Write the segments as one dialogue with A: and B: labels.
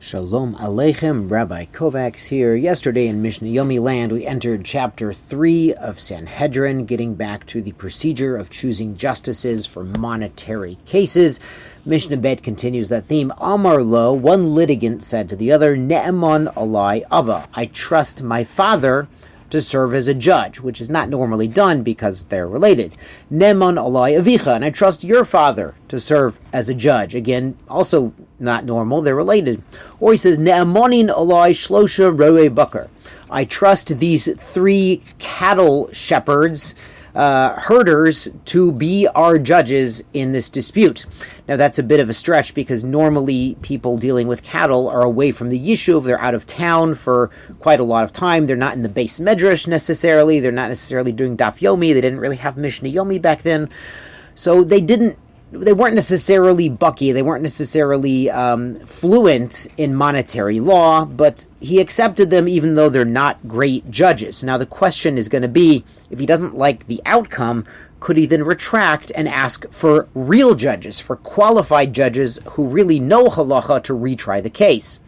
A: Shalom Aleichem, Rabbi Kovacs here. Yesterday in Mishnah Yomi land, we entered chapter 3 of Sanhedrin, getting back to the procedure of choosing justices for monetary cases. Mishnah Bet continues that theme. Amar lo, one litigant said to the other, Ne'eman alai Abba, I trust my father to serve as a judge, which is not normally done because they're related. Ne'eman alai Avicha, and I trust your father to serve as a judge. Again, also not normal, they're related. Or he says, Ne'emanin alai Shlosha roe bakar. I trust these 3 cattle shepherds, herders, to be our judges in this dispute. Now that's a bit of a stretch because normally people dealing with cattle are away from the yishuv, they're out of town for quite a lot of time, they're not in the base medrash necessarily, they're not necessarily doing daf yomi, they didn't really have Mishnah Yomi back then, so they weren't necessarily bucky, they weren't necessarily fluent in monetary law, but he accepted them even though they're not great judges. Now the question is going to be, if he doesn't like the outcome, could he then retract and ask for real judges, for qualified judges who really know halacha to retry the case?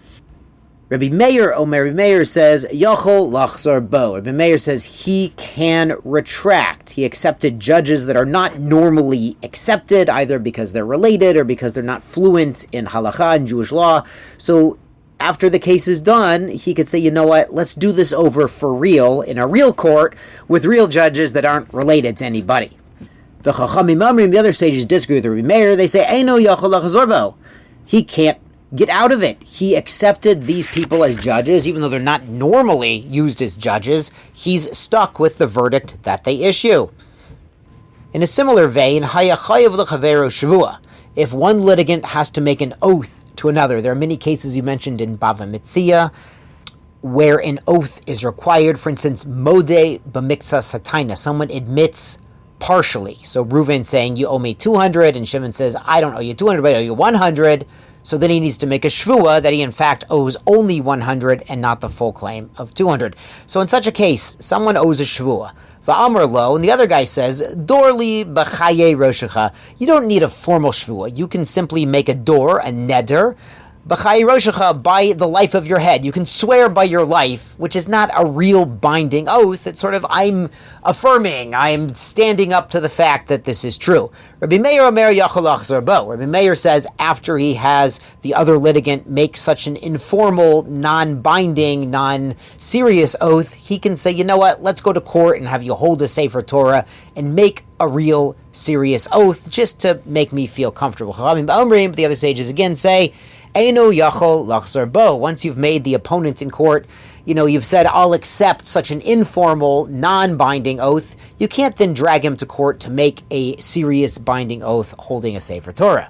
A: Rabbi Meir says, Yachol lachzor bo. Rabbi Meir says he can retract. He accepted judges that are not normally accepted, either because they're related or because they're not fluent in halacha and Jewish law. So after the case is done, he could say, you know what, let's do this over for real, in a real court, with real judges that aren't related to anybody. The Chachamim Amrim, the other sages disagree with Rabbi Meir. They say, Eino Yachol lachzor bo. He can't get out of it. He accepted these people as judges, even though they're not normally used as judges. He's stuck with the verdict that they issue. In a similar vein, hayachayev l'chavero shavua. If one litigant has to make an oath to another, there are many cases you mentioned in Bava Metzia where an oath is required. For instance, modeh b'miktsas hataina. Someone admits partially. So Reuven saying, you owe me 200, and Shimon says, I don't owe you 200, but I owe you 100. So then he needs to make a shvua that he in fact owes only 100 and not the full claim of 200. So in such a case, someone owes a shvua. Va'amar lo, and the other guy says, Dorli b'chaye roshecha. You don't need a formal shvua. You can simply make a door, a neder, b'chaye roshecha, by the life of your head. You can swear by your life, which is not a real binding oath. It's sort of, I'm affirming, I'm standing up to the fact that this is true. Rabbi Meir Omer Yachol lachzor bo. Rabbi Meir says after he has the other litigant make such an informal, non-binding, non-serious oath, he can say, you know what, let's go to court and have you hold a Sefer Torah and make a real serious oath just to make me feel comfortable. The other sages again say, Eino Yachol lachzor bo. Once you've made the opponent in court, you've said, I'll accept such an informal, non-binding oath. You can't then drag him to court to make a serious binding oath holding a Sefer Torah.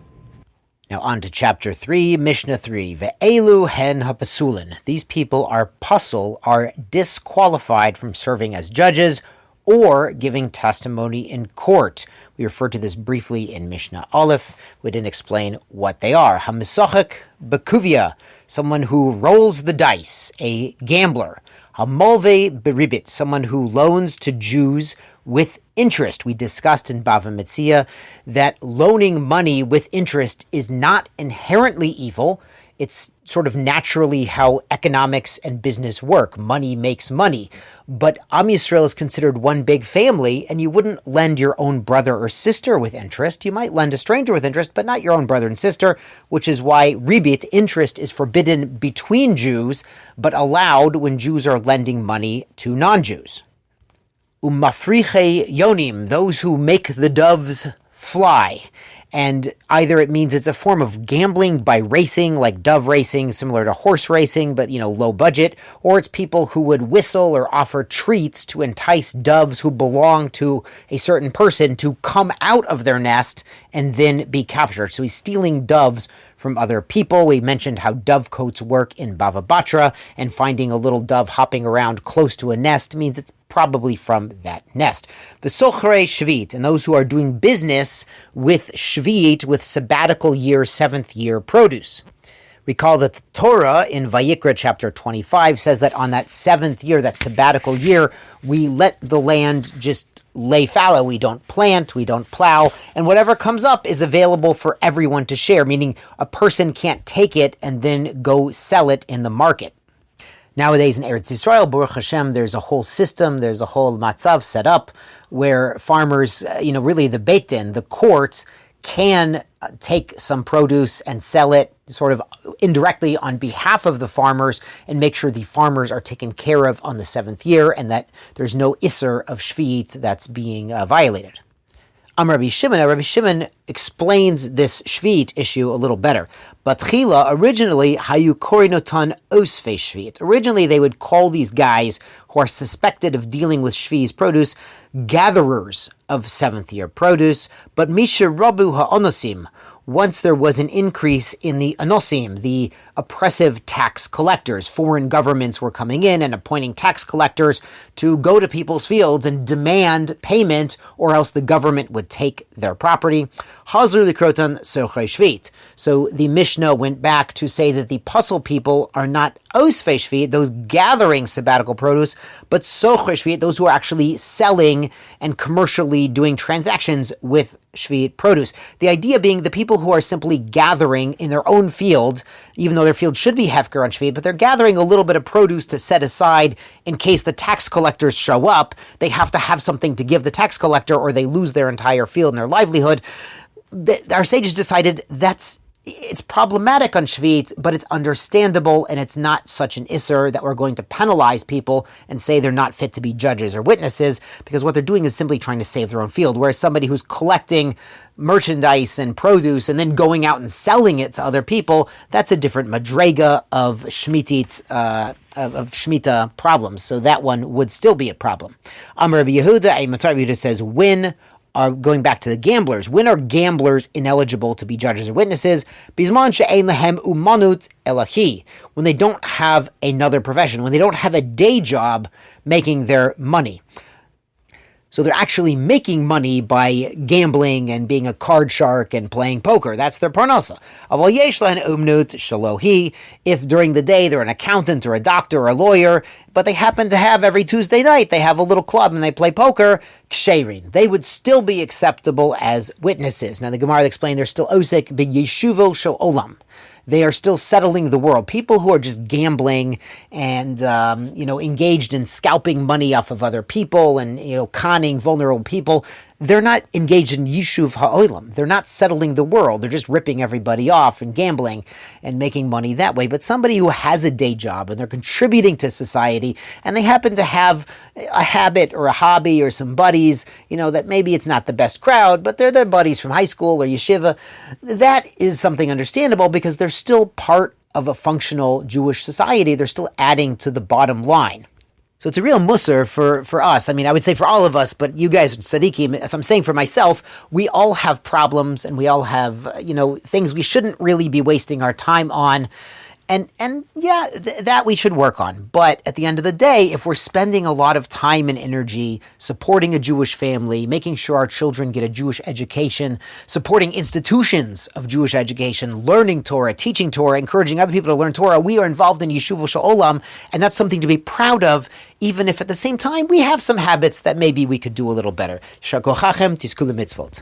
A: Now on to chapter 3, Mishnah 3. Ve'elu hen hapasulin. These people are disqualified from serving as judges or giving testimony in court. We referred to this briefly in Mishnah Aleph. We didn't explain what they are. Hamisachek bekuvia, someone who rolls the dice, a gambler. Hamolve beribit, someone who loans to Jews with interest. We discussed in Bava Metzia that loaning money with interest is not inherently evil. It's sort of naturally how economics and business work. Money makes money. But Am Yisrael is considered one big family, and you wouldn't lend your own brother or sister with interest. You might lend a stranger with interest, but not your own brother and sister, which is why ribit, interest, is forbidden between Jews, but allowed when Jews are lending money to non-Jews. Umafriche yonim, those who make the doves fly. And either it means it's a form of gambling by racing, like dove racing, similar to horse racing, but, low budget, or it's people who would whistle or offer treats to entice doves who belong to a certain person to come out of their nest and then be captured. So he's stealing doves from other people. We mentioned how dovecotes work in Bava Batra, and finding a little dove hopping around close to a nest means it's probably from that nest. The Sochrei Shvit, and those who are doing business with Shvit, with sabbatical year, 7th year produce. Recall that the Torah in Vayikra chapter 25 says that on that 7th year, that sabbatical year, we let the land just lay fallow. We don't plant, we don't plow, and whatever comes up is available for everyone to share, meaning a person can't take it and then go sell it in the market. Nowadays in Eretz Yisrael, Baruch Hashem, there's a whole system, there's a whole matzav set up where farmers, really the Beit Din, the court, can take some produce and sell it sort of indirectly on behalf of the farmers and make sure the farmers are taken care of on the 7th year and that there's no isser of shvit that's being violated. Rabbi Shimon explains this shvit issue a little better. Batchila, originally, hayu korinotan osfei shvit. Originally, they would call these guys who are suspected of dealing with shvi's produce gatherers of 7th year produce, but misha rabu ha'onosim, once there was an increase in the anosim, the oppressive tax collectors. Foreign governments were coming in and appointing tax collectors to go to people's fields and demand payment, or else the government would take their property. Hazur likrotan sochei shvit. So the Mishnah went back to say that the puzzle people are not osfei shvit, those gathering sabbatical produce, but sochei shvit, those who are actually selling and commercially doing transactions with shvit produce. The idea being the people who are simply gathering in their own field, even though their field should be hefker on shvit, but they're gathering a little bit of produce to set aside in case the tax collectors show up. They have to have something to give the tax collector or they lose their entire field and their livelihood. Our sages decided it's problematic on shvit, but it's understandable and it's not such an isser that we're going to penalize people and say they're not fit to be judges or witnesses, because what they're doing is simply trying to save their own field. Whereas somebody who's collecting merchandise and produce and then going out and selling it to other people, that's a different madrega of Shemitah problems. So that one would still be a problem. Amar Rabbi Yehuda, a Matar Yehuda says, going back to the gamblers, when are gamblers ineligible to be judges or witnesses? Bizman she'ein lehem umanut elahi, when they don't have another profession, when they don't have a day job making their money. So they're actually making money by gambling and being a card shark and playing poker. That's their parnasa. Aval yesh lehen umnut shalohi, if during the day they're an accountant or a doctor or a lawyer, but they happen to have every Tuesday night, they have a little club and they play poker, ksherin, they would still be acceptable as witnesses. Now the Gemara explained they're still osek b'yeshuvo shel olam. They are still settling the world. People who are just gambling and, engaged in scalping money off of other people and, conning vulnerable people, they're not engaged in yishuv ha'olam. They're not settling the world. They're just ripping everybody off and gambling and making money that way. But somebody who has a day job and they're contributing to society and they happen to have a habit or a hobby or some buddies, that maybe it's not the best crowd, but they're their buddies from high school or yeshiva, that is something understandable because they're still part of a functional Jewish society. They're still adding to the bottom line. So it's a real musar for us. I mean, I would say for all of us, but you guys, tzaddikim, as I'm saying for myself, we all have problems and we all have, things we shouldn't really be wasting our time on. And that we should work on. But at the end of the day, if we're spending a lot of time and energy supporting a Jewish family, making sure our children get a Jewish education, supporting institutions of Jewish education, learning Torah, teaching Torah, encouraging other people to learn Torah, we are involved in Yeshuva Sha'olam, and that's something to be proud of, even if at the same time we have some habits that maybe we could do a little better. Shar kochachem, tiskulu mitzvot.